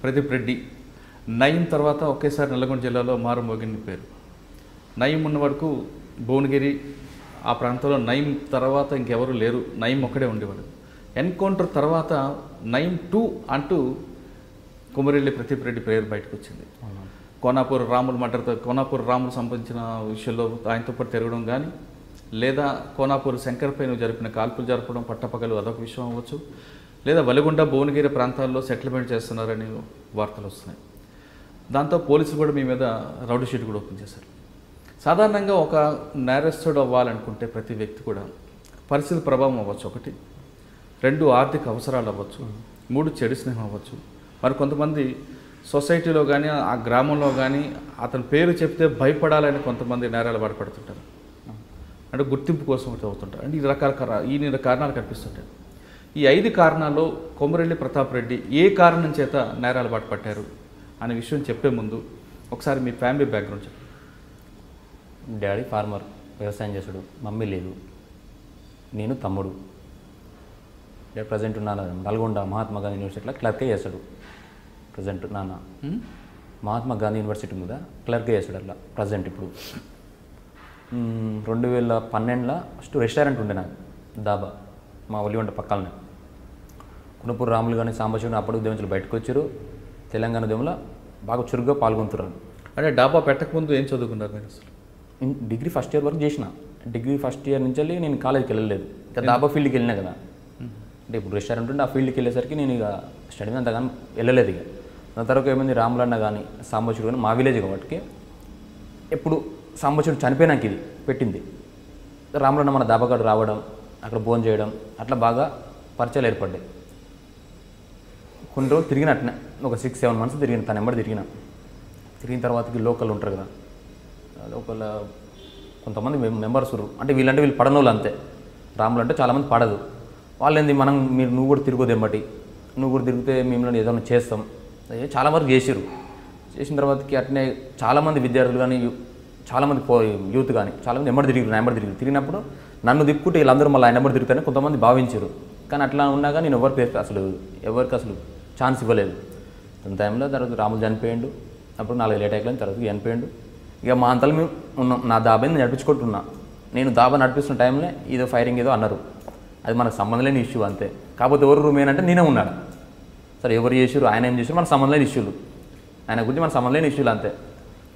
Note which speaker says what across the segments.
Speaker 1: ప్రదీప్ రెడ్డి నయీం తర్వాత ఒకేసారి నల్గొండ జిల్లాలో మారుమోగిన పేరు. నయీం ఉన్న వరకు భువనగిరి ఆ ప్రాంతంలో నయీం తర్వాత ఇంకెవరు లేరు, నయీం ఒక్కడే ఉండేవాడు. ఎన్కౌంటర్ తర్వాత నయీం 2 అంటూ కొమరెల్లి ప్రదీప్ రెడ్డి పేరు బయటకు వచ్చింది. కోనాపూర్ రాములు మర్డర్తో కోనాపూర్ రాములు సంబంధించిన విషయంలో ఆయనతో పాటు తిరగడం కానీ, లేదా కోనాపూర్ శంకర్ పైన జరిపిన కాల్పులు జరపడం పట్టపగలు అదొక విషయం అవ్వచ్చు, లేదా వలిగొండ భువనగిరి ప్రాంతాల్లో సెటిల్మెంట్ చేస్తున్నారని వార్తలు వస్తున్నాయి. దాంతో పోలీసులు కూడా మీ మీద రౌడీ షీట్ కూడా ఓపెన్ చేశారు. సాధారణంగా ఒక నేరస్తుడు అవ్వాలనుకుంటే ప్రతి వ్యక్తి కూడా పరిస్థితి ప్రభావం అవ్వచ్చు, 1, 2 ఆర్థిక అవసరాలు అవ్వచ్చు, 3 చెడు స్నేహం అవ్వచ్చు. మరి కొంతమంది సొసైటీలో కానీ ఆ గ్రామంలో కానీ అతని పేరు చెప్తే భయపడాలని కొంతమంది నేరాలు బాధపడుతుంటారు, అంటే గుర్తింపు కోసం అవుతుంటారు. అంటే ఈ కారణాలు కనిపిస్తుంటాయి. ఈ 5 కారణాల్లో కొమరెల్లి ప్రతాప్ రెడ్డి ఏ కారణం చేత నేరాలు బాటపట్టారు అనే విషయం చెప్పే ముందు ఒకసారి మీ ఫ్యామిలీ బ్యాక్గ్రౌండ్ చెప్పండి.
Speaker 2: డాడీ ఫార్మర్, వ్యవసాయం చేశాడు. మమ్మీ లేదు, నేను తమ్ముడు. డాడీ ప్రజెంట్ నాన్న నల్గొండ మహాత్మా గాంధీ యూనివర్సిటీలో క్లర్కే చేస్తాడు. ప్రజెంట్ నాన్న మహాత్మా గాంధీ యూనివర్సిటీ మీద క్లర్కే చేస్తాడు. అట్లా ప్రజెంట్ ఇప్పుడు 2012లో ఫస్ట్ రెస్టారెంట్ ఉండే నాకు, దాబా మా ఒలిగొండ పక్కనే. కునపూర్ రాములు కానీ సాంబశివుని అప్పుడు ఉద్యమించులు బయటకు వచ్చారు. తెలంగాణ ఉద్యమంలో బాగా చురుగ్గా పాల్గొంటున్నారు.
Speaker 1: అంటే డాబా పెట్టకముందు ఏం చదువుకున్నారు మీరు? అసలు
Speaker 2: డిగ్రీ ఫస్ట్ ఇయర్ వరకు చేసిన. డిగ్రీ ఫస్ట్ ఇయర్ నుంచి నేను కాలేజీకి వెళ్ళలేదు. ఇక దాబా ఫీల్డ్కి వెళ్ళినా కదా, అంటే ఇప్పుడు రెస్టారెంట్ ఉంటే ఆ ఫీల్డ్కి వెళ్ళేసరికి నేను ఇక స్టడీ మీద అంతగానో వెళ్ళలేదు. ఇక దాని తర్వాత ఏమైంది, రాములన్న కానీ సాంబశివుడు కానీ మా విలేజ్ కాబట్టి ఎప్పుడు సాంబశివుడు చనిపోయినాక ఇది పెట్టింది. రాములన్న మన దాబాకాడు రావడం, అక్కడ భోజనం చేయడం, అట్లా బాగా పరిచయాలు ఏర్పడ్డాయి. కొన్ని రోజులు తిరిగినట్టునే ఒక 6-7 మంత్స్ తిరిగిన, తను ఎంబడి తిరిగిన తర్వాతకి లోకల్ ఉంటారు కదా, లోకల్ కొంతమంది మెంబర్స్ అంటే వీళ్ళు పడనోళ్ళు అంతే. రాములు అంటే చాలామంది పడదు. వాళ్ళు ఏంది నువ్వు కూడా తిరగదు ఎంబటి, నువ్వు కూడా తిరిగితే మిమ్మల్ని ఏదైనా చేస్తాం, చాలా వరకు చేసిన తర్వాతకి అట్నే చాలామంది విద్యార్థులు కానీ చాలామంది యూత్ కానీ చాలామంది ఎంబడి తిరిగినప్పుడు నన్ను దిక్కుంటే వీళ్ళందరూ మళ్ళీ ఆయన ఎంబడి తిరుగుతారని కొంతమంది భావించారు. కానీ అట్లా ఉన్నా కానీ నేను ఎవరికి అసలు ఛాన్స్ ఇవ్వలేదు. తన టైంలో తర్వాత రాములు చనిపోయాడు. అప్పుడు 4 లేట్ అయిపోయిన తర్వాత చనిపోయాడు. ఇక మా అంతలో మేము ఉన్నాం. నా దాబాని నేను నడిపించుకుంటున్నా. నేను దాబా నడిపిస్తున్న టైంలో ఏదో ఫైరింగ్ ఏదో అన్నారు. అది మనకు సంబంధం లేని ఇష్యూ అంతే. కాకపోతే ఎవరు రూమ్ ఏంటంటే నేనే ఉన్నాడు. సరే ఎవరు చేసారు, ఆయన ఏం చేసారు, మనకు సంబంధం లేని ఇష్యూలు, ఆయన గురించి మనకు సంబంధం లేని ఇష్యూలు అంతే.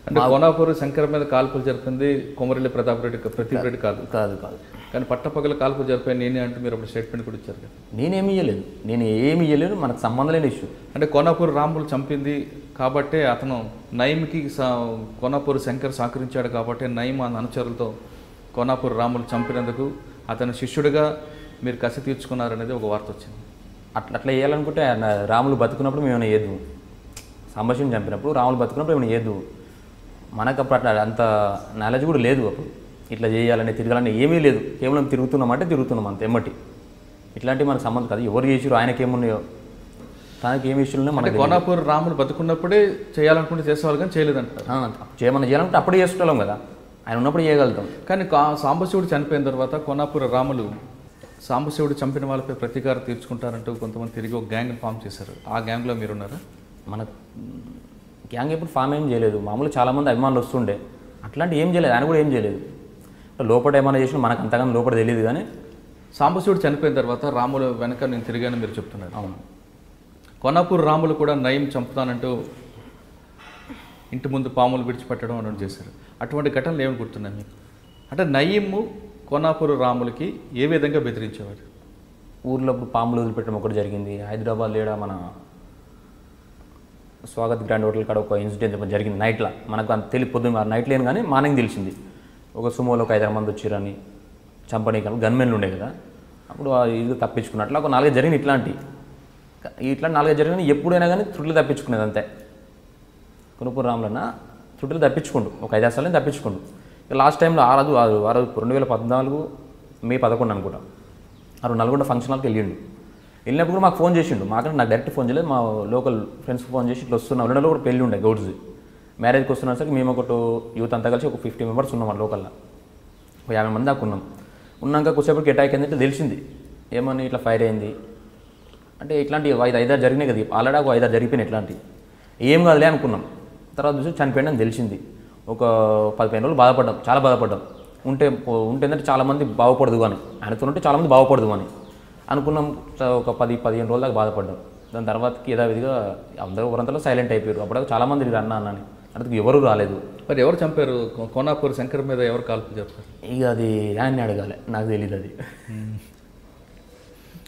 Speaker 1: అంటే కోనాపూర్ శంకర్ మీద కాల్పులు జరిపింది కొమరెల్లి ప్రదీప్ రెడ్డి కాదు. కానీ పట్టపగల కాల్పులు జరిపాయి నేనే అంటే మీరు అప్పుడు స్టేట్మెంట్ కూడా ఇచ్చారు కదా.
Speaker 2: నేనేమి ఇవ్వలేదు, మనకు సంబంధం లేని ఇష్యూ.
Speaker 1: అంటే కోనాపూర్ రాములు చంపింది కాబట్టే అతను నయీంకి కోనాపూర్ శంకర్ సహకరించాడు కాబట్టి నయీం అనుచరులతో కోనాపూర్ రాములు చంపినందుకు అతని శిష్యుడిగా మీరు కసి తీర్చుకున్నారనేది ఒక వార్త వచ్చింది.
Speaker 2: అట్లా వేయాలనుకుంటే రాములు బతుకున్నప్పుడు మేము ఏమైనా ఏద్దు, సాంబశివుని చంపినప్పుడు రాములు బతుకున్నప్పుడు ఏమైనా ఏద్దు. మనకు అప్పుడు అట్లా అంత నాలెడ్జ్ కూడా లేదు. అప్పుడు ఇట్లా చేయాలని తిరగాలని ఏమీ లేదు. కేవలం తిరుగుతున్నాం అంతే ఎమ్మటి. ఇట్లాంటివి మనకు సంబంధం కాదు. ఎవరు చేసారు, ఆయనకేమున్నాయో, తనకి ఏమి ఇష్యూలున్నాయో మనకి.
Speaker 1: కోనాపూర్ రాములు బతుకున్నప్పుడే చేయాలనుకుంటే చేసేవాళ్ళు కానీ చేయలేదంటారు.
Speaker 2: చేయాలనుకుంటే అప్పుడే చేసుకుంటాం కదా, ఆయన ఉన్నప్పుడు చేయగలుగుతాం.
Speaker 1: కానీ సాంబశివుడు చనిపోయిన తర్వాత కోనాపూర్ రాములు సాంబశివుడు చంపిన వాళ్ళపై ప్రతీకారం తీర్చుకుంటారంటూ కొంతమంది తిరిగి ఒక గ్యాంగ్ని ఫామ్ చేశారు. ఆ గ్యాంగ్లో మీరున్నారా?
Speaker 2: మన గ్యాంగ్ ఎప్పుడు ఫామ్ ఏం చేయలేదు. మామూలు చాలామంది అభిమానులు వస్తుండే, అట్లాంటి ఏం చేయలేదు. ఆయన కూడా ఏం చేయలేదు. లోపల ఏమైనా చేసినా మనకు అంతగానో లోపల తెలియదు. కానీ
Speaker 1: సాంబశివుడు చనిపోయిన తర్వాత రాములు వెనక నేను తిరిగాను మీరు చెప్తున్నారు.
Speaker 2: అవును.
Speaker 1: కోనాపూర్ రాములు కూడా నయీం చంపుతానంటూ ఇంటి ముందు పాములు విడిచిపెట్టడం అని చేశారు. అటువంటి ఘటనలు ఏమి గుర్తున్నాయి మీకు? అంటే నయీము కోనాపూర్ రాములకి ఏ విధంగా బెదిరించేవారు?
Speaker 2: ఊర్లో పాములు వదిలిపెట్టడం ఒకటి జరిగింది. హైదరాబాద్ లేడా మన స్వాగత్ గ్రాండ్ హోటల్ కాడ ఒక ఇన్సిడెంట్ జరిగింది నైట్లో. మనకు అంత పొద్దున్న నైట్ లేని కానీ మార్నింగ్ తెలిసింది. ఒక సుమోలో ఒక 5-6 మంది వచ్చారని చంపనీకి గన్మెన్లు ఉండే కదా. అప్పుడు ఇది తప్పించుకున్నట్లు ఒక 4 జరిగిన ఇట్లా 4 జరిగిన ఎప్పుడైనా కానీ త్రుట్లు తప్పించుకునేది అంతే. కొనుపూర్ రాములన్న త్రుట్లు తప్పించుకోండు, ఒక 5-6 సార్లు తప్పించుకోండు. ఇక లాస్ట్ టైంలో ఆ రోజు 2014 మే 11 అనుకుంటా, నల్గొండ ఫంక్షన్ హాల్కి వెళ్ళినప్పుడు కూడా మాకు ఫోన్ చేసిండు. నాకు డైరెక్ట్ ఫోన్ చేయలేదు, మా లోకల్ ఫ్రెండ్స్కి ఫోన్ చేసి ఇట్లా వస్తున్నాం. వెళ్ళడంలో కూడా పెళ్ళి ఉండే గౌడ్స్ది, మ్యారేజ్కి వస్తున్నా సరికి మేము ఒకటి యూత్ అంతా కలిసి ఒక 50 మెంబర్స్ ఉన్నాం. మన లోకల్లో ఒక 50 మంది దాకా ఉన్నాక కొద్దిసేపటికి అటాక్ అయిందంటే తెలిసింది. ఏమని ఇట్లా ఫైర్ అయింది అంటే ఇట్లాంటి 5-6 జరిగినాయి కదా, ఆల్రెడీ ఒక 5-6 జరిగిపోయినాయి ఇట్లాంటివి. ఏం కాదులే అనుకున్నాం. తర్వాత చూసి చనిపోయిందని తెలిసింది. ఒక 15 రోజులు బాధపడ్డాం, చాలా బాధపడ్డాం. ఉంటే ఏంటంటే చాలామంది బాగుపడదు అని, ఆయనతో ఉంటే చాలామంది బాగుపడదు అని అనుకున్నాం. ఒక 10-15 రోజుల దాకా బాధపడ్డాం. దాని తర్వాతకి యథావిధిగా అందరూ ఊరంతలో సైలెంట్ అయిపోయారు. అప్పుడు చాలామంది అన్న అని అందుకు ఎవరు రాలేదు.
Speaker 1: మరి ఎవరు చంపారు? కోనాపూర్ శంకర్ మీద ఎవరు కాల్పులు చెప్పారు?
Speaker 2: ఇక అది ఆయన్ని అడగాలి, నాకు తెలియదు అది.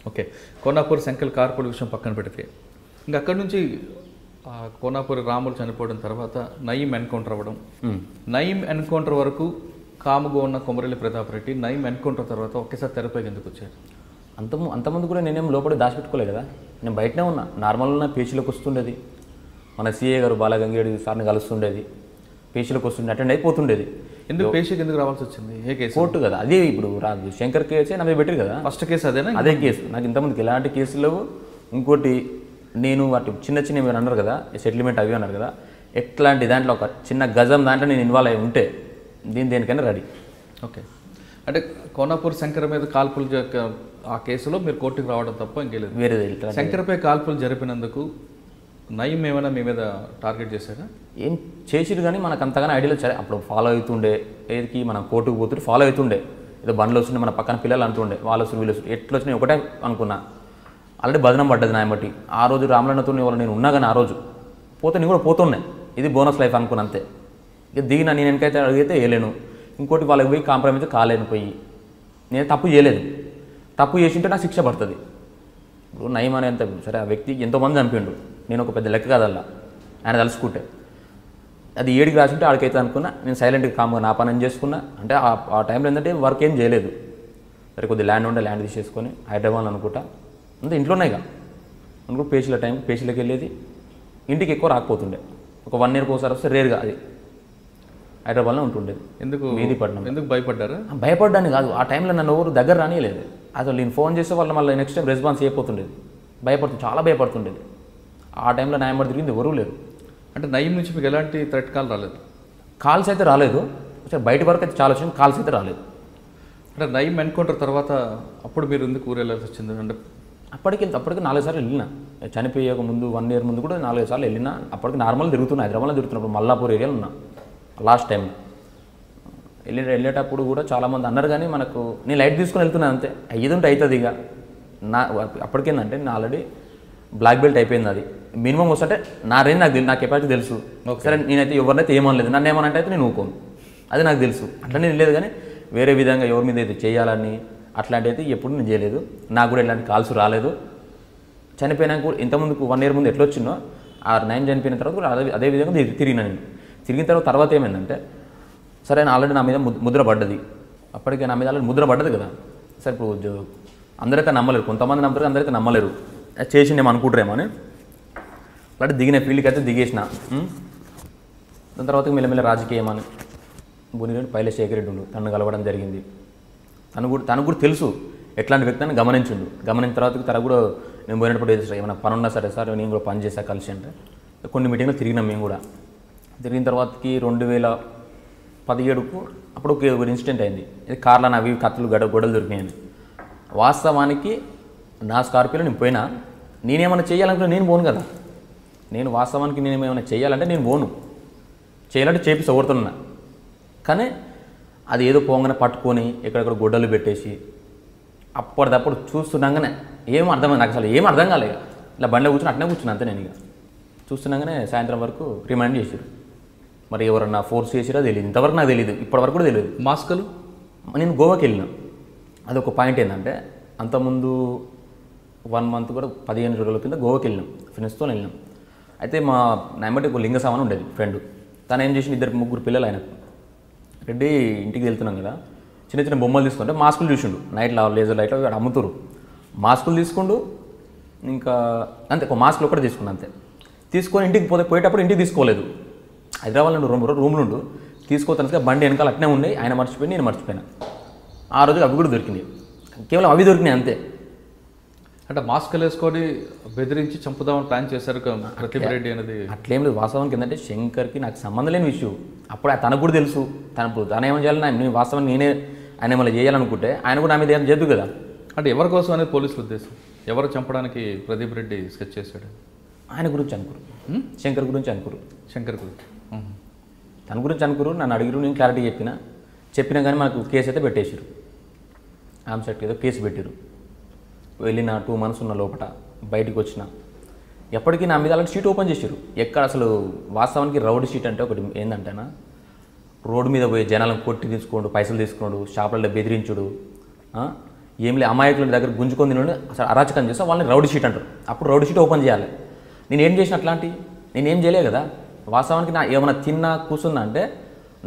Speaker 1: ఓకే, కోనాపూర్ శంకర్ కార్పొరేట్ విషయం పక్కన పెడితే ఇంకా అక్కడి నుంచి కోనాపూర్ రాములు చనిపోవడం తర్వాత నయీం ఎన్కౌంటర్ అవ్వడం, నయీం ఎన్కౌంటర్ వరకు కాముగా ఉన్న కొమరెల్లి ప్రతాప్ రెడ్డి నయీం ఎన్కౌంటర్ తర్వాత ఒకేసారి తెరపైకి ఎందుకు వచ్చారు?
Speaker 2: అంతకుముందు కూడా నేనేం లోపల దాచిపెట్టుకోలే కదా, నేను బయటనే ఉన్నా. నార్మల్గా పేచీలోకి వస్తుండేది, మన సిఏ గారు బాలగంగేడి సార్ని కలుస్తుండేది, పేచీలోకి వస్తుండే, అటెండ్ అయిపోతుండేది.
Speaker 1: ఎందుకు పేషీకి ఎందుకు రావాల్సి వచ్చింది? ఏ కేసు?
Speaker 2: కోర్టు కదా అది. ఇప్పుడు రాజు శంకర్ కేసే నా మీద పెట్టారు కదా,
Speaker 1: ఫస్ట్ కేసు అదేనా?
Speaker 2: అదే కేసు. నాకు ఇంతమందికి ఎలాంటి కేసులు లేవు. ఇంకోటి నేను వాటి చిన్న ఏమైనా అన్నారు కదా, సెటిల్మెంట్ అవి అన్నారు కదా, ఎట్లాంటి దాంట్లో ఒక చిన్న గజం దాంట్లో నేను ఇన్వాల్వ్ అయి ఉంటే దేనికైనా రెడీ.
Speaker 1: ఓకే, అంటే కోనాపూర్ శంకర్ మీద కాల్పులు ఆ కేసులో మీరు కోర్టుకు రావడం తప్ప ఇంకేలేదు?
Speaker 2: వేరేది.
Speaker 1: శంకర్పై కాల్పులు జరిపినందుకు నయీం ఏమైనా మీ మీద టార్గెట్ చేశారా?
Speaker 2: ఏం చేసిరు కానీ మనకు అంతగానే ఐడియాలో సరే అప్పుడు ఫాలో అవుతుండే. ఏదికి మనం కోర్టుకు పోతుంటే ఫాలో అవుతుండే, ఏదో బండ్లు వస్తుండే, మన పక్కన పిల్లలు అంటుండే వాళ్ళు వస్తుంది వీళ్ళు వస్తుంది, ఎట్లా వచ్చినాయి ఒకటే అనుకున్నా. ఆల్రెడీ బదనం పడ్డది నా బట్టి. ఆ రోజు రామలన్నతో వాళ్ళు నేను ఉన్నా కానీ ఆ రోజు పోతే నేను కూడా పోతున్నాయి, ఇది బోనస్ లైఫ్ అనుకున్నా అంతే. ఇక దిగిన నేను వెనకైతే అడిగితే వేయలేను. ఇంకోటి వాళ్ళకి పోయి కాంప్రమైజ్ కాలేను. పోయి నేను తప్పు చేయలేదు, తప్పు చేసింటే నాకు శిక్ష పడుతుంది. ఇప్పుడు నయీం అనేంత సరే ఆ వ్యక్తి ఎంతోమంది చంపిండు, నేను ఒక పెద్ద లెక్క కాదల్లా ఆయన తలుసుకుంటే. అది ఏడికి రాసింటే ఆడికైతే అనుకున్నా. నేను సైలెంట్గా కామ్గా నా పని చేసుకున్నా. అంటే ఆ టైంలో ఏంటంటే వర్క్ ఏం చేయలేదు. సరే కొద్ది ల్యాండ్ ఉండే, ల్యాండ్ తీసేసుకొని హైదరాబాద్ అనుకుంటా అంతే ఇంట్లోనే ఇక అనుకుంటూ పేషీల టైం పేషీలకు వెళ్ళేది. ఇంటికి ఎక్కువ రాకపోతుండే, ఒక 1 ఇయర్కి ఒకసారి వస్తే రేరుగా. అది హైదరాబాద్లో ఉంటుండేది.
Speaker 1: ఎందుకు
Speaker 2: మెహదీపట్నం.
Speaker 1: ఎందుకు భయపడ్డారా?
Speaker 2: భయపడ్డాను కాదు, ఆ టైంలో నన్ను ఎవరు దగ్గర రానియలేదు. అసలు నేను ఫోన్ చేస్తే వాళ్ళు మళ్ళీ నెక్స్ట్ టైం రెస్పాన్స్ అయిపోతుండేది. చాలా భయపడుతుండేది. ఆ టైంలో నా ఎంబడి తిరిగింది ఎవరూ లేరు.
Speaker 1: అంటే నయీం నుంచి మీకు ఎలాంటి థ్రెట్ కాల్ రాలేదు?
Speaker 2: కాల్స్ అయితే రాలేదు, బయట వరకు అయితే చాలా వచ్చింది, కాల్స్ అయితే రాలేదు.
Speaker 1: అంటే నయీం ఎన్కౌంటర్ తర్వాత అప్పుడు మీరు ఎందుకు ఊరు వెళ్ళాల్సి వచ్చింది? అంటే
Speaker 2: అప్పటికి 4 సార్లు వెళ్ళినా. చనిపోయే ముందు 1 ఇయర్ ముందు కూడా 4 సార్లు వెళ్ళినా. అప్పటికి నార్మల్ తిరుగుతున్నా, హైదరాబాద్లో తిరుగుతున్నప్పుడు మల్లాపూర్ ఏరియాలో ఉన్నా లాస్ట్ టైం. వెళ్ళేటప్పుడు కూడా చాలామంది అన్నారు కానీ మనకు నేను లైట్ తీసుకొని వెళ్తున్నాను అంతే. అయ్యేది ఉంటే అవుతుంది. ఇక అప్పటికేందంటే నేను ఆల్రెడీ బ్లాక్ బెల్ట్ అయిపోయింది. అది మినిమం వస్తుంటే నా రేంజ్ నాకు కెపాసిటీ తెలుసు. సరే నేనైతే ఎవరినైతే ఏమనలేదు, నన్ను ఏమనంటే అయితే నేను ఊకోను, అది నాకు తెలుసు. అట్లా నేను లేదు కానీ వేరే విధంగా ఎవరి మీద అయితే చేయాలని అట్లాంటి అయితే ఎప్పుడు నేను చేయలేదు. నాకు కూడా ఇలాంటి కాల్స్ రాలేదు. చనిపోయినాక కూడా ఇంతకుముందుకు 1 ఇయర్ ముందు ఎట్లా వచ్చినో ఆ నయీం చనిపోయిన తర్వాత కూడా అదే విధంగా తిరిగినా నేను. తిరిగిన తర్వాత ఏమైందంటే సరే ఆల్రెడీ నా మీద ముద్ర పడ్డది. అప్పటికే నా మీద ఆల్రెడీ ముద్ర పడ్డది కదా. సరే ఇప్పుడు అందరైతే నమ్మలేరు, కొంతమంది నమ్ముతారు, అందరైతే నమ్మలేరు. చేసిండేమో అనుకుంటారేమో అని అలాంటి దిగిన ఫీల్డ్కి అయితే దిగేసిన. దాని తర్వాత మెల్లమెల్ల రాజకీయం అని బునిరెడ్డి శేఖర్ రెడ్డి ఉండు, తను కలవడం జరిగింది. తను కూడా తెలుసు ఎట్లాంటి వ్యక్తి అని గమనించిండు. గమనించిన తర్వాత తన కూడా నేను పోయినప్పుడు ఏమైనా పని ఉన్నా సరే సార్ నేను కూడా పని చేసా కలిసి అంటే కొన్ని మీటింగ్లో తిరిగినాం. మేము కూడా తిరిగిన తర్వాతకి 2017కు అప్పుడు ఒక ఇన్సిడెంట్ అయింది. ఇది కార్లో అవి కత్తులు గొడవలు దొరికినాయని. వాస్తవానికి నా స్కార్పియోలో నేను పోయినా, నేనేమైనా చేయాలనుకుంటే నేను పోను కదా. నేను వాస్తవానికి నేనేమైనా చేయాలంటే నేను పోను, చేయాలంటే చేపిస్తా ఓడుతున్నా. కానీ అది ఏదో పోగానే పట్టుకొని ఎక్కడెక్కడ గొడ్డలు పెట్టేసి అప్పటిదప్పుడు చూస్తున్నాగానే ఏం అర్థమైంది నాకు, అసలు ఏం అర్థం కాలేదు. ఇలా బండిలో కూర్చొని అట్నే కూర్చున్నా అంతే. నేను ఇక చూస్తున్నాగానే సాయంత్రం వరకు రిమైండ్ చేశారు. మరి ఎవరన్నా ఫోర్స్ చేసిరా తెలియదు, ఇంతవరకు నాకు తెలియదు, ఇప్పటివరకు కూడా తెలియదు.
Speaker 1: మాస్కులు
Speaker 2: నేను గోవాకి వెళ్ళినా. అదొక పాయింట్ ఏంటంటే అంతకుముందు 1 మంత్ కూడా 15 రోజుల కింద గోవాకి వెళ్ళినాం, ఫ్రెండ్స్తో వెళ్ళినాం. అయితే మా నాయమటి ఒక లింగ సామాన్ ఉండేది ఫ్రెండ్. తను ఏం చేసి 2-3 పిల్లలు ఆయనకు. రెడ్డి ఇంటికి వెళ్తున్నాం కదా, చిన్న బొమ్మలు తీసుకుంటే మాస్కులు చూసిండు. నైట్లో లేజర్ లైట్లో అక్కడ అమ్ముతారు, మాస్కులు తీసుకుండు. ఇంకా అంతే, ఒక మాస్కులు ఒకటి తీసుకున్నా అంతే. తీసుకొని ఇంటికి పోయేటప్పుడు ఇంటికి తీసుకోలేదు. హైదరాబాద్లో 2 రూమ్లు ఉండు, తీసుకోతాను బండి వెనకాల అట్నే ఉన్నాయి. ఆయన మర్చిపోయి నేను మర్చిపోయినా. ఆ రోజు అవి కూడా దొరికినాయి, కేవలం అవి దొరికినాయి అంతే.
Speaker 1: అంటే మాస్కులు వేసుకొని బెదిరించి చంపుదామని ప్లాన్ చేశారు ప్రదీప్ రెడ్డి అనేది.
Speaker 2: అట్లేం లేదు. వాస్తవానికి ఏంటంటే శంకర్కి నాకు సంబంధం లేని విషయం. అప్పుడు తనకు కూడా తెలుసు. తను ఏమని చేయాలని నేను వాస్తవానికి నేనే ఆయన ఏమైనా చేయాలనుకుంటే ఆయన కూడా నా మీద ఏం చేయదు కదా.
Speaker 1: అంటే ఎవరి కోసం అనేది పోలీసుల ఉద్దేశం? ఎవరు చంపడానికి ప్రదీప్ రెడ్డి స్కెచ్ చేశాడు?
Speaker 2: ఆయన గురించి అనుకురు, శంకర్ గురించి అనుకురు.
Speaker 1: శంకర్ గురించి
Speaker 2: తన గురించి అనుకురు. నన్ను అడిగిరు, నేను క్లారిటీ చెప్పినా కానీ మనకు కేసు అయితే పెట్టేసారు. ఆమ్సెట్కి ఏదో కేసు పెట్టారు. వెళ్ళిన 2 months ఉన్న లోపల బయటికి వచ్చిన ఎప్పటికీ నా మీద అలాంటి షీట్ ఓపెన్ చేశారు. ఎక్కడ అసలు వాస్తవానికి రౌడీ షీట్ అంటే ఒకటి ఏంటంటేనా, రోడ్డు మీద పోయి జనాలను కొట్టి తీసుకోండు, పైసలు తీసుకున్నాడు, షాపులలో బెదిరించుడు, ఏం లే అమాయకుల దగ్గర గుంజుకొని తినడు, అసలు అరాచకం చేస్తే వాళ్ళని రౌడీ షీట్ అంటారు. అప్పుడు రౌడీ షీట్ ఓపెన్ చేయాలి. నేనేం చేసిన అట్లాంటి నేనేం చేయలే కదా. వాస్తవానికి నా ఏమైనా తిన్నా కూర్చున్నా అంటే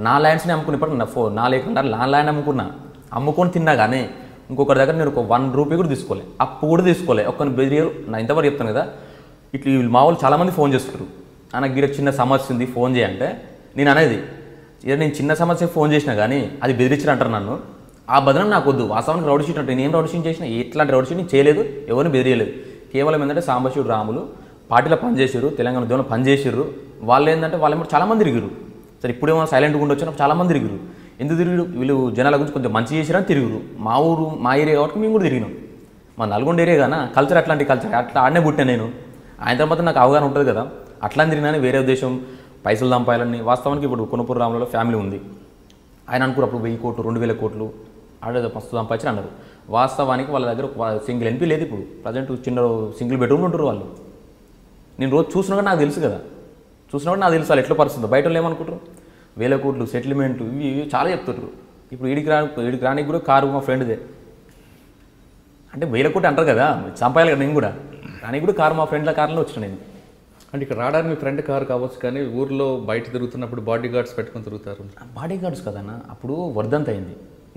Speaker 2: నా ల్యాండ్స్ని అమ్ముకుని, ఇప్పుడు నా లేకుండా నా ల్యాండ్ అమ్ముకొని తిన్నా కానీ ఇంకొకరి దగ్గర నేను ఒక 1 రూపీ కూడా తీసుకోలే, అప్పు కూడా తీసుకోలే. ఒక్కని బెదిరియలు నా ఇంతవరకు చెప్తాను కదా. ఇట్లా వీళ్ళు మా వాళ్ళు చాలామంది ఫోన్ చేస్తారు, నాకు గిర చిన్న సమస్య ఉంది ఫోన్ చేయంటే నేను అనేది నేను చిన్న సమస్య ఫోన్ చేసినా కానీ అది బెదిరించారు అంటారు నన్ను. ఆ బదనం నాకు వద్దు. వాస్తవానికి రౌడీ షీట్ అంటే నేను ఏం రౌడీ షీట్ చేసినా, ఎట్లాంటి రౌడీ షీట్ నేను చేయలేదు, ఎవరిని బెదిరియలేదు. కేవలం ఏంటంటే సాంబశివుడు రాములు పార్టీలో పనిచేసారు, తెలంగాణ ఉద్యమంలో పనిచేసారు. వాళ్ళు ఏంటంటే వాళ్ళు చాలామంది తిరిగిరు. సరే ఇప్పుడేమో సైలెంట్గా ఉండొచ్చు, చాలామంది తిరిగిరు. ఎందుకు తిరిగిరు? వీళ్ళు జనాల గురించి కొంచెం మంచి చేసిరని తిరుగురు. మా ఏరియా కాబట్టి మేము కూడా తిరిగినాం. మా నల్గొండ ఏరియా కానీ కల్చర్ అట్లాంటి కల్చర్ అట్లా ఆడనే పుట్టినా నేను. ఆయన తర్వాత నాకు అవగాహన ఉంటుంది కదా. అట్లా తిరిగినా వేరే ఉద్దేశం పైసలు సంపాయాలని. వాస్తవానికి ఇప్పుడు కొనుపూరు రాములలో ఫ్యామిలీ ఉంది. ఆయన అనుకున్నారు అప్పుడు 1000 కోట్లు 2000 కోట్లు ఆడేదో మస్తు సంపాదించి అన్నారు. వాస్తవానికి వాళ్ళ దగ్గర సింగిల్ ఎన్పీ లేదు. ఇప్పుడు ప్రజెంట్ చిన్న సింగిల్ బెడ్రూమ్లు ఉంటారు వాళ్ళు. నేను రోజు చూసినా కూడా నాకు తెలుసు కదా. చూసినా కూడా నాకు తెలుసు వాళ్ళు ఎట్లా పరిస్థితుందో. బయట వాళ్ళు ఏమనుకుంటారు, 1000 కోట్లు సెటిల్మెంట్ ఇవి చాలా చెప్తుంటారు. ఇప్పుడు ఈడికి రానికి కూడా కారు మా ఫ్రెండ్దే అంటే 1000 కోట్లు అంటారు కదా, సంపాయాలి కదా. నేను కూడా రానికి కూడా కారు మా ఫ్రెండ్ల కార్లో వచ్చిన నేను.
Speaker 1: అంటే ఇక్కడ రావడానికి మీ ఫ్రెండ్ కారు కావచ్చు, కానీ ఊర్లో బయట తిరుగుతున్నప్పుడు బాడీ గార్డ్స్ పెట్టుకొని తిరుగుతారు.
Speaker 2: బాడీ గార్డ్స్ కదన్నా, అప్పుడు వర్ధంతి అయింది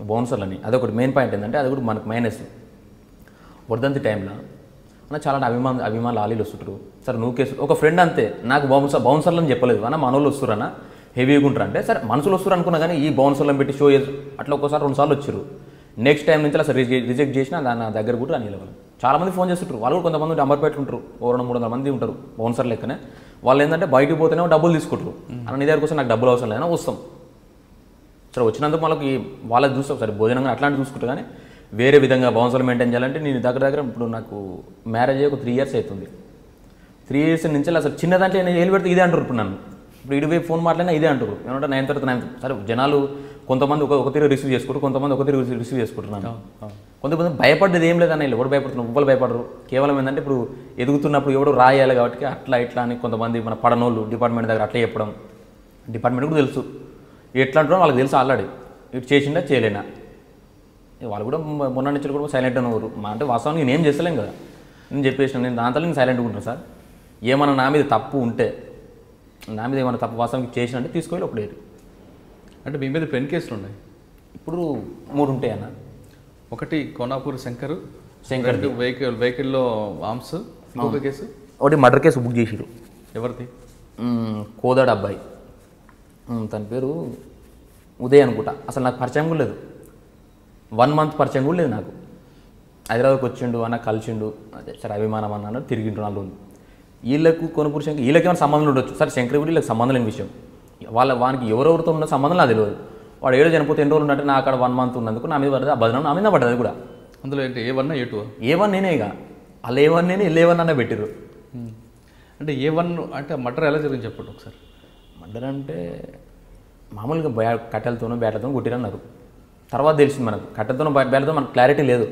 Speaker 2: బౌన్సర్లని. అదొకటి మెయిన్ పాయింట్ ఏంటంటే అది కూడా మనకు మైనస్. వర్ధంతి టైంలో అన్న చాలా అభిమానులు ఆలీలు వస్తుంటారు. సరే నువ్వు కేసు ఒక ఫ్రెండ్ అంతే, నాకు బౌన్సర్లని చెప్పలేదు అన్న, మనోళ్ళు వస్తురన్నా హెవీగా ఉంటారు అంటే సరే మనుషులు వస్తారు అనుకున్నా కానీ ఈ బౌన్సర్లను పెట్టి షో అట్లా ఒక్కోసారి 2 సార్లు వచ్చారు. నెక్స్ట్ టైం నుంచి అసలు రిజెక్ట్ చేసినా నా దగ్గర కూడా రాని వాళ్ళు చాలామంది ఫోన్ చేస్తుంటారు. వాళ్ళు కూడా కొంతమంది అంబర్పేట ఉంటారు, 200-300 మంది ఉంటారు బౌన్సర్ లెక్కనే. వాళ్ళు ఏంటంటే బయటకు పోతేనే డబ్బులు తీసుకుంటారు. అన్న నీ దగ్గర కోసం నాకు డబ్బులు అవసరం లేదని వస్తాం. సరే వచ్చినందుకు వాళ్ళకి వాళ్ళకి చూస్తాం, సరే భోజనంగా అట్లాంటివి చూసుకుంటారు. కానీ వేరే విధంగా బౌన్సర్లు మెయింటైన్ చేయాలంటే నేను దగ్గర ఇప్పుడు నాకు మ్యారేజ్ అయ్యి ఒక 3 years అవుతుంది. 3 years నుంచి అసలు చిన్న దాంట్లో నేను ఏలు పెడితే ఇదే అంటారు. ఇప్పుడు నన్ను ఇప్పుడు ఇటువైపు ఫోన్ మాట్లాడినా ఇదే అంటారు. ఏమంటే 9 తర్వాత 9 సరే జనాలు కొంతమంది ఒక తీరు రిసీవ్ చేసుకుంటారు, కొంతమంది ఒక తీరు రిసీవ్ చేసుకుంటున్నాను. కొంతమంది భయపడ్డది ఏం లేదని ఎవరు భయపడుతున్నారు, ఉవ్వలు భయపడరు. కేవలం ఏంటంటే ఇప్పుడు ఎదుగుతున్నప్పుడు ఎవడు రాయాలి కాబట్టి అట్లా ఇట్లా అని కొంతమంది మన పడనోళ్ళు డిపార్ట్మెంట్ దగ్గర అట్లా చెప్పడం. డిపార్ట్మెంట్ కూడా తెలుసు ఎట్లా అంటారో వాళ్ళకి తెలుసు ఆల్రెడీ. ఇటు చేసిండా చేయలేనా వాళ్ళు కూడా మొన్న నుంచి కూడా సైలెంట్ అనేవారు. అంటే వాస్తవానికి నేను ఏం చేస్తలేం కదా, నేను చెప్పేసిన నేను దాంతో నేను సైలెంట్గా ఉంటాను. సార్ ఏమన్నా నా మీద తప్పు ఉంటే, నా మీద ఏమైనా తప్పు వాస్తవానికి చేసినంటే తీసుకొని ఒకటి.
Speaker 1: అంటే మీ మీద పెన్ కేసులు ఉన్నాయి
Speaker 2: ఇప్పుడు 3 ఉంటాయి అన్న.
Speaker 1: ఒకటి కోనాపూర్ శంకర్ వెహికల్లో ఆర్మ్స్, ఇంకొక కేసు
Speaker 2: ఒకటి మర్డర్ కేసు బుక్ చేసిరు.
Speaker 1: ఎవరిది?
Speaker 2: కోదాడ అబ్బాయి, తన పేరు ఉదయ్ అనుకుంటా. అసలు నాకు పరిచయం కూడా లేదు, 1 month పరిచయం కూడా లేదు నాకు. హైదరాబాద్కి వచ్చిండు అన్న, కలిసిండు, అదే సరే అభిమానం అన్నాడు, తిరిగిండు 4 రోజులు. వీళ్ళకు కొనుపూరు శంకర్ వీళ్ళకి ఏమైనా సంబంధం ఉండొచ్చు. సరే శంకర్ కూడా వీళ్ళకి సంబంధం లేని విషయం. వానికి ఎవరెవరితో ఉన్న సంబంధం నాకు తెలియదు. వాడు ఏడో చనిపోతే ఎన్ని రోజులు ఉన్నట్టు నా అక్కడ 1 month ఉన్నందుకు నా మీద పడ్డది. ఆ బదనం నా మీద పడ్డది కూడా.
Speaker 1: అందులో ఏంటి A1 A2?
Speaker 2: A1 నేనే. ఇక వాళ్ళు A1 నేనే, A1 అన్న పెట్టిరు.
Speaker 1: అంటే A1 అంటే మర్డర్ ఎలా జరిగింది చెప్పండి ఒకసారి.
Speaker 2: మర్డర్ అంటే మామూలుగా కట్టెలతోనో బ్యాట్లతోనో కొట్టిరన్నారు. తర్వాత తెలిసింది మనకు, కట్టెలతోనో బ్యాట్లతో మనకు క్లారిటీ లేదు.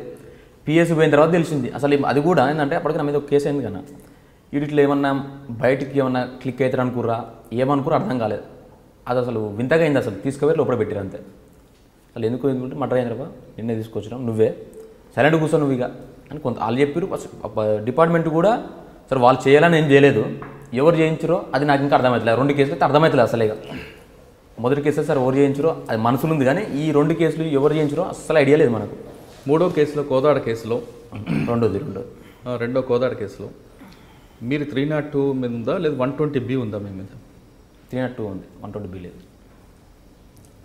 Speaker 2: పిఎస్ పోయిన తర్వాత తెలిసింది. అసలు అది కూడా ఏంటంటే అప్పటికి నా మీద ఒక కేసు అయింది కన్నా. వీటిలో ఏమన్నా బయటికి ఏమన్నా క్లిక్ అవుతారు అనుకుర్రా, ఏమనుకురా అర్థం కాలేదు. అది అసలు వింతగా అయింది. అసలు తీసుకుపోయి లోపల పెట్టిరు అంతే. అసలు ఎందుకు ఎందుకంటే మర్డర్ అయిందిరా, నిన్నే తీసుకొచ్చినాం, నువ్వే సైలెంట్ కూర్చో నువ్వు ఇక అని కొంత వాళ్ళు చెప్పారు. డిపార్ట్మెంట్ కూడా సరే వాళ్ళు చేయాలని ఏం చేయలేదు. ఎవరు చేయించారో అది నాకు ఇంకా అర్థమవుతలేదు. 2 కేసులు అయితే అర్థమవుతలేదు అసలు. ఇక మొదటి కేసు సార్ ఎవరు చేయించారో అది మనసులో ఉంది, కానీ ఈ 2 కేసులు ఎవరు చేయించారో అసలు ఐడియా లేదు మనకు.
Speaker 1: 3వ కేసులో కోదాడ కేసులో, రెండో కోదాడ కేసులో మీరు 302 మీద ఉందా లేదా 120B ఉందా మీ మీద?
Speaker 2: 302 ఉంది, 120B లేదు.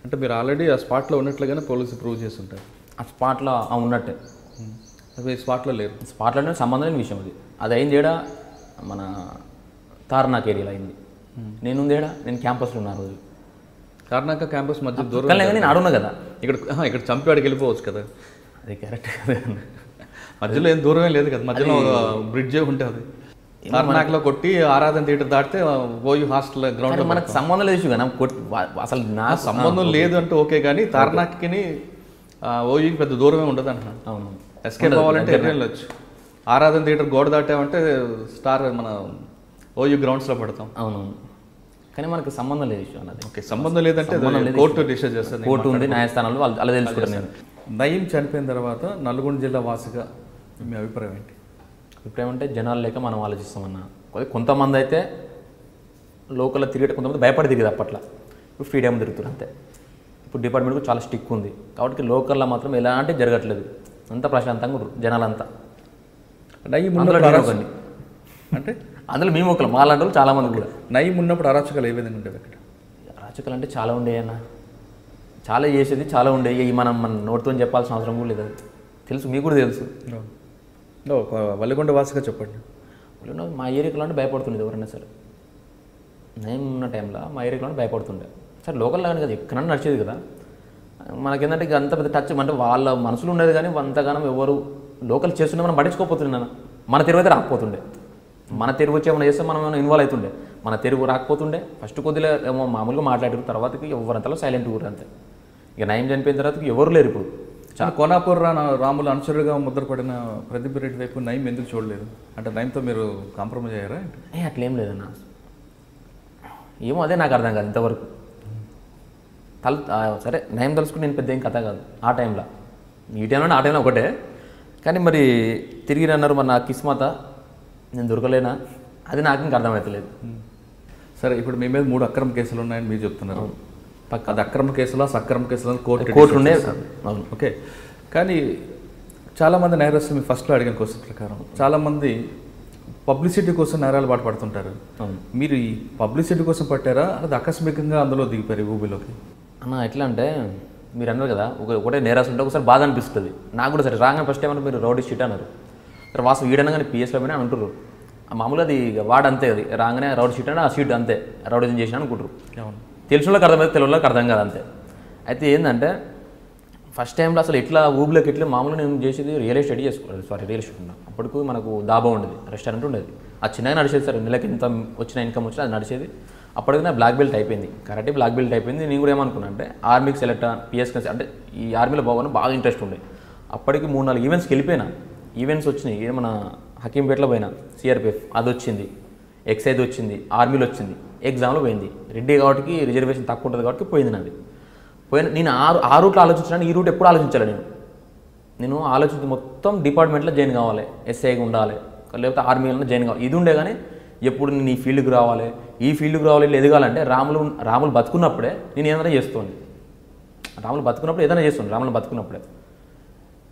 Speaker 1: అంటే మీరు ఆల్రెడీ ఆ స్పాట్లో ఉన్నట్లుగానే పోలీసు ప్రూవ్ చేసి ఉంటారు.
Speaker 2: ఆ స్పాట్లో ఉన్నట్టే.
Speaker 1: అవి స్పాట్లో లేరు.
Speaker 2: స్పాట్లోనే సంబంధం లేని విషయం అది. అది అయింది ఏడా మన తార్నాక్ ఏరియాలో అయింది. నేను క్యాంపస్లో ఉన్న రోజు.
Speaker 1: తార్నాక క్యాంపస్ మధ్య దూరం
Speaker 2: కానీ నేను ఆడున్నా కదా.
Speaker 1: ఇక్కడ చంపేవాడికి వెళ్ళిపోవచ్చు కదా.
Speaker 2: అది కరెక్ట్ కదా,
Speaker 1: మధ్యలో ఏం దూరమే లేదు కదా, మధ్యలో బ్రిడ్జే ఉంటుంది. కర్ణాకలో కొట్టి ఆరాధన థియేటర్ దాటితే ఓయూ హాస్టల్ గ్రౌండ్
Speaker 2: కానీ మనకు సంబంధం లేదు కానీ అసలు నా
Speaker 1: సంబంధం లేదు అంటే ఓకే, కానీ తార్నాక్కి ఓయూకి పెద్ద దూరమే ఉండదు అంటున్నాను.
Speaker 2: అవును,
Speaker 1: ఎస్కేప్ అవ్వాలంటే ఎక్కడ వెళ్ళొచ్చు. ఆరాధన థియేటర్ గోడ దాటామంటే స్టార్ మన ఓయూ గ్రౌండ్స్లో పడతాం.
Speaker 2: అవునవును, కానీ మనకు సంబంధం లేదు ఇష్యూ అన్నది.
Speaker 1: ఓకే, సంబంధం లేదంటే కోర్టు డిసైడ్ చేస్తుంది.
Speaker 2: కోర్టు ఉంది, న్యాయస్థానాలు వాళ్ళు అలా తెలుసుకుంటాను నేను.
Speaker 1: నయీం చనిపోయిన తర్వాత నల్గొండ జిల్లా వాసిగా మీ అభిప్రాయం ఏంటి?
Speaker 2: అభిప్రాయం అంటే జనాలు లేక మనం ఆలోచిస్తామన్నా. కొంతమంది అయితే లోకల్లో తిరిగేట, కొంతమంది భయపడి తిరిగేది అప్పట్లో. ఇప్పుడు ఫ్రీడమ్ తిరుగుతారు అంతే. ఇప్పుడు డిపార్ట్మెంట్కు చాలా స్టిక్ ఉంది కాబట్టి లోకల్లో మాత్రం ఎలాంటి జరగట్లేదు, అంతా ప్రశాంతంగా ఉంటారు జనాలంతా.
Speaker 1: నయీం అంటే
Speaker 2: అందులో మేము ఒకరు మాలాంటి వాళ్ళు చాలామంది కూడా.
Speaker 1: నయీం ఉన్నప్పుడు అరాచకాలు ఏ విధంగా ఉండేవి అక్కడ?
Speaker 2: అరాచకాలు అంటే చాలా ఉండేయన్న, చాలా చేసేది చాలా ఉండే. మనం మన నోటితో చెప్పాల్సిన అవసరం కూడా లేదు, తెలుసు, మీకు కూడా తెలుసు.
Speaker 1: వల్లిగొండ వాసిగా చెప్పండి.
Speaker 2: మా ఏరియాలో అంటే భయపడుతుండేది ఎవరైనా సరే. నేను ఉన్న టైంలో మా ఏరియాలో భయపడుతుండే. సరే లోకల్లో కానీ కదా ఎక్కడన్నా నడిచేది కదా. మనకేంటంటే ఇక అంత పెద్ద టచ్ అంటే వాళ్ళ మనసులో ఉండేది, కానీ అంతగానం ఎవరు లోకల్ చేస్తుండే మనం పట్టించుకోకపోతుండే. మన తెరువు అయితే రాకపోతుండే. మన తెరువు వచ్చి ఏమైనా చేస్తే మనం ఏమైనా ఇన్వాల్వ్ అవుతుండే. మన తెరువు రాకపోతుండే. ఫస్ట్ కొద్దిగా ఏమో మామూలుగా మాట్లాడారు, తర్వాతకి ఎవరంతలో సైలెంట్ ఊరు అంతే. ఇక నయం చనిపోయిన తర్వాతకి ఎవరు లేరు ఇప్పుడు.
Speaker 1: కోనాపూర్ రాములు అనుచరుగా ముద్రపడిన ప్రదీప్ రెడ్డి వైపు నయం ఎందుకు చూడలేదు? అంటే నయంతో మీరు కాంప్రమైజ్ అయ్యారా?
Speaker 2: అట్లేం లేదన్న, ఏమో అదే నాకు అర్థం కాదు ఇంతవరకు. సరే నయం తలుసుకుని నేను పెద్ద ఏం కథ కాదు ఆ టైంలో. ఈ టైంలో ఆ టైంలో ఒకటే, కానీ మరి తిరిగి అన్నారు మరి నా కిస్మత, నేను దొరకలేనా, అది నాకు ఇంకా అర్థమవుతలేదు.
Speaker 1: సరే, ఇప్పుడు మీ మీద 3 అక్రమ కేసులు ఉన్నాయని మీరు చెప్తున్నారు. అది అక్రమ కేసులా సక్రమ కేసులా
Speaker 2: కోర్టు ఉండే.
Speaker 1: ఓకే, కానీ చాలామంది నేరస్తులు మీరు ఫస్ట్లో అడిగిన క్వశ్చన్ ప్రకారం చాలామంది పబ్లిసిటీ కోసం నేరాలు పడుతుంటారు. మీరు ఈ పబ్లిసిటీ కోసం పట్టారా, అది ఆకస్మికంగా అందులో దిగిపోయారు ఊబిలోకి?
Speaker 2: అన్న ఎట్లా అంటే మీరు అన్నారు కదా, ఒకటే నేరాలు ఉంటే ఒకసారి బాధ అనిపిస్తుంది నాకు కూడా. సరే రాగానే ఫస్ట్ ఏమన్నా మీరు రౌడీ షీట్ అన్నారు. సరే వాసు వీడన్నా కానీ పిఎస్లో పోయినా అంటారు. మామూలుగా అది వాడు అంతే, అది రాగానే రౌడీ షీట్ అంటే ఆ షీట్ అంతే రౌడీజం చేసినా అనుకుంటారు. తెలిసిన వాళ్ళకి అర్థమైతే తెలియని వాళ్ళకి అర్థం కాదు అంతే. అయితే ఏంటంటే ఫస్ట్ టైంలో అసలు ఎట్లా ఊబిలోకి ఎట్లా మామూలుగా నేను చేసేది రియల్ ఎస్టేట్ చేసుకోవాలి. రియల్ ఎస్టేట్ ఉన్నా అప్పటికి మనకు దాబా ఉండేది, రెస్టారెంట్ ఉండేది. అది చిన్నగా నడిచేది. సరే నెలకి ఎంత వచ్చిన ఇన్కమ్ వచ్చినా అది నడిచేది. అప్పటికి నా బ్లాక్ బెల్ట్ అయిపోయింది, కరెక్ట్ బ్లాక్ బెల్ట్ అయిపోయింది. నేను కూడా ఏమనుకున్నా అంటే ఆర్మీకి సెలెక్ట్ పిఎస్కి అంటే ఈ ఆర్మీలో పోవాలని బాగా ఇంట్రెస్ట్ ఉండే. అప్పటికి 3-4 ఈవెంట్స్కి వెళ్ళిపోయినా. ఈవెంట్స్ వచ్చినాయి, మన హకీంపేటలో పోయినా సిఆర్పిఎఫ్ అది వచ్చింది, ఎక్సైజ్ వచ్చింది, ఆర్మీలో వచ్చింది, ఎగ్జామ్లో పోయింది. రెడ్డి కాబట్టి రిజర్వేషన్ తక్కువ ఉంటుంది కాబట్టి పోయింది నాది. నేను ఆ రూట్లో ఆలోచించాను, ఈ రూట్ ఎప్పుడు ఆలోచించాలి. నేను ఆలోచించి మొత్తం డిపార్ట్మెంట్లో జాయిన్ కావాలి, ఎస్ఐగా ఉండాలి, లేకపోతే ఆర్మీలో జాయిన్ కావాలి, ఇది ఉండే. కానీ ఎప్పుడు నేను ఈ ఫీల్డ్కి రావాలి, ఈ ఫీల్డ్కి రావాలి, ఇట్లా ఎదగాలంటే రాములు బతుకున్నప్పుడే నేను ఏదైనా చేస్తుంది. రాములు బతుకున్నప్పుడు ఏదైనా చేస్తుంది, రాములు బతుకున్నప్పుడే.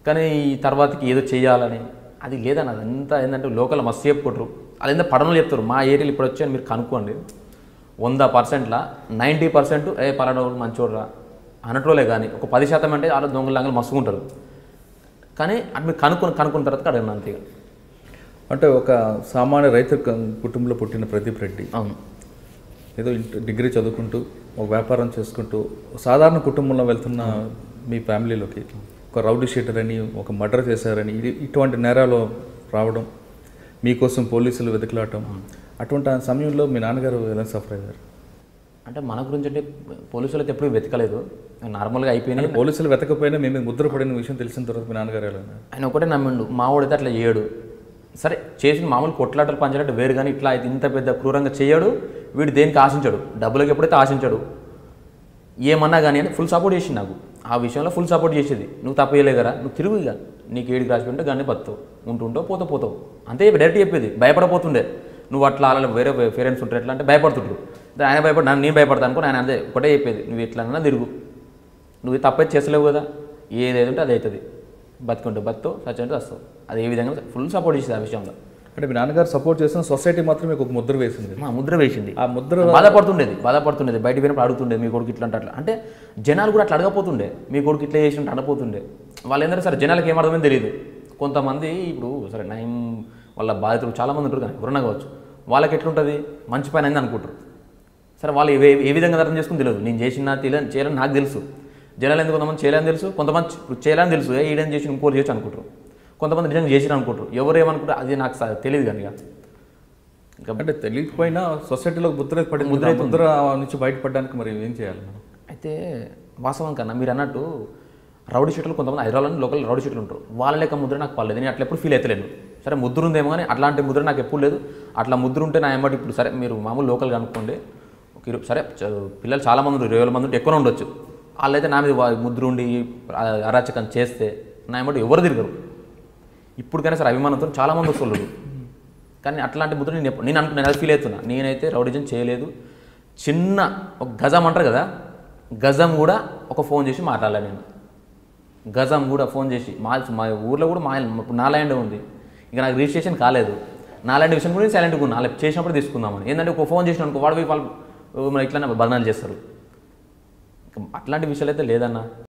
Speaker 2: కానీ ఈ తర్వాతకి ఏదో చేయాలని అది లేదని, అదంతా ఏంటంటే లోకల్ మస్తు చెప్పుకుంటారు, అదేంతా పడనలు చెప్తారు. మా ఏరియాలో ఇప్పుడు వచ్చి మీరు కనుక్కోండి, 100%లా 90% పలానా మంచోడ్రా అనట్రోలే. కానీ ఒక 10% అంటే అలా దొంగలు మస్తుకుంటారు. కానీ అటు మీరు కనుక్కున్న తర్వాత అడగను అంతే.
Speaker 1: అంటే ఒక సామాన్య రైతు కుటుంబంలో పుట్టిన ప్రదీప్ రెడ్డి
Speaker 2: అవును,
Speaker 1: ఏదో డిగ్రీ చదువుకుంటూ ఒక వ్యాపారం చేసుకుంటూ సాధారణ కుటుంబంలో వెళ్తున్న మీ ఫ్యామిలీలోకి ఒక రౌడీ షీటర్ అని, ఒక మర్డర్ చేశారని, ఇటువంటి నేరాలు రావడం, మీకోసం పోలీసులు వెతుకులాటం, అటువంటి సమయంలో మీ నాన్నగారు ఎలా సఫర్ అయ్యారు?
Speaker 2: అంటే మన గురించి అంటే పోలీసులు అయితే ఎప్పుడు వెతకలేదు, నార్మల్గా అయిపోయినాయి.
Speaker 1: పోలీసులు వెతకపోయినా మేము ముద్రపడిన విషయం తెలిసిన తర్వాత మీ నాన్నగారు ఎలా?
Speaker 2: ఆయన ఒకటే నమ్మిండు, మావాడైతే అట్లా చేయడు. సరే చేసిన మామూలు కొట్లాటలు పంచాలంటే వేరు, కానీ ఇట్లా అయితే ఇంత పెద్ద క్రూరంగా చేయడు. వీడు దేనికి ఆశించాడు, డబ్బులకి ఎప్పుడైతే ఆశించాడు, ఏమన్నా కానీ అని ఫుల్ సపోర్ట్ చేసింది నాకు. ఆ విషయంలో ఫుల్ సపోర్ట్ చేసేది. నువ్వు తప్పు చేయలే కదా, నువ్వు తిరుగు, ఇక నీకు ఏడికి రాసిపోయింటే గానే బతావు, ఉంటుంటావు పోతావు అంతే డైరెక్ట్ చెప్పేది. భయపడపోతుండే, నువ్వు అట్లా అలా వేరే పేరెంట్స్ ఉంటారు ఎట్లా అంటే భయపడుతుంటారు. ఆయన భయపడి నేను భయపడతాను అనుకో, ఆయన అదే ఒకటే చెప్పేది, నువ్వు ఎట్లన్నా తిరుగు, నువ్వు తప్పైతే చేసలేవు కదా, ఏదైతే ఉంటే అది అవుతుంది, బతికుంటే బతావు, సచ్చంటే వస్తావు. అది ఏ విధంగా ఫుల్ సపోర్ట్ చేసేది ఆ విషయంలో.
Speaker 1: అంటే మీ నాన్నగారు సపోర్ట్ చేసిన సొసైటీ మాత్రం మీకు ఒక ముద్ర వేసింది.
Speaker 2: ముద్ర వేసింది.
Speaker 1: ఆ ముద్ర
Speaker 2: బాధపడుతుండేది బయట పోయినప్పుడు అడుగుతుండే, మీ కొడుకు ఇట్లా అంటే అంటే జనాలు కూడా అట్లా అడగపోతుండే, మీ కొడుకు ఇట్లా చేసినట్టు అడగపోతుండే. వాళ్ళు ఏంటంటే సరే జనాలకు ఏమర్థమని తెలియదు. కొంతమంది ఇప్పుడు సరే నయం వాళ్ళ బాధితులు చాలామంది ఉంటారు, కానీ ఎవరన్నా కావచ్చు, వాళ్ళకి ఎట్లుంటుంది మంచి పని అయింది అనుకుంటారు. సరే వాళ్ళు ఏ విధంగా అర్థం చేసుకుని తెలియదు. నేను చేయాలని నాకు తెలుసు. జనాలు ఎందుకు కొంతమంది చేయాలని తెలుసు, కొంతమంది చేయాలని తెలుసు, ఈడని చేసి ఇంకోటి చేయొచ్చు అనుకుంటారు, కొంతమంది నిజంగా చేసినా అనుకుంటారు. ఎవరు ఏమనుకుంటారు అది నాకు తెలియదు. కానీ
Speaker 1: అంటే తెలియకపోయినా సొసైటీలో ముద్ర పడింది, ముద్ర నుంచి బయటపడడానికి మరి ఏం చేయాలి మనం?
Speaker 2: అయితే వాస్తవం కన్నా మీరు అన్నట్టు రౌడీ షీట్లు కొంతమంది హైదరాబాద్లో లోకల్ రౌడీ షీట్లు ఉంటారు, వాళ్ళ లెక్క ముద్ర నాకు పర్లేదు, నేను అట్లా ఎప్పుడు ఫీల్ అవుతలేను. సరే ముద్ర ఉందేమో కానీ అట్లాంటి ముద్ర నాకు ఎప్పుడు లేదు. అట్లా ముద్ర ఉంటే నా ఏమంటే ఇప్పుడు సరే మీరు మామూలు లోకల్గా అనుకోండి, సరే పిల్లలు చాలామంది ఉంటారు, 20,000 మంది ఉంటే ఎక్కువ ఉండొచ్చు, వాళ్ళైతే నా మీద ముద్ర ఉండి అరాచకం చేస్తే నా ఏమంటే ఎవరు తిరగరు. ఇప్పటికైనా సరే అభిమానంతో చాలామంది వస్తున్నారు, కానీ అట్లాంటి ముద్ర నేను అది ఫీల్ అవుతున్నా. నేనైతే రౌడీజం చేయలేదు. చిన్న ఒక గజం అంటారు కదా, గజం కూడా ఒక ఫోన్ చేసి మాట్లాడాలి నేను. గజం కూడా ఫోన్ చేసి మా ఊర్లో కూడా ఇప్పుడు నా ల్యాండ్ ఉంది, ఇక నాకు రిజిస్ట్రేషన్ కాలేదు, నా ల్యాండ్ విషయం కూడా సైలెంట్గా ఉన్నా, చేసినప్పుడు తీసుకుందామని. ఏంటంటే ఒక ఫోన్ చేసిన అనుకో వాళ్ళు ఇట్లా బదనాలు చేస్తారు. అట్లాంటి విషయాలు అయితే లేదన్నా.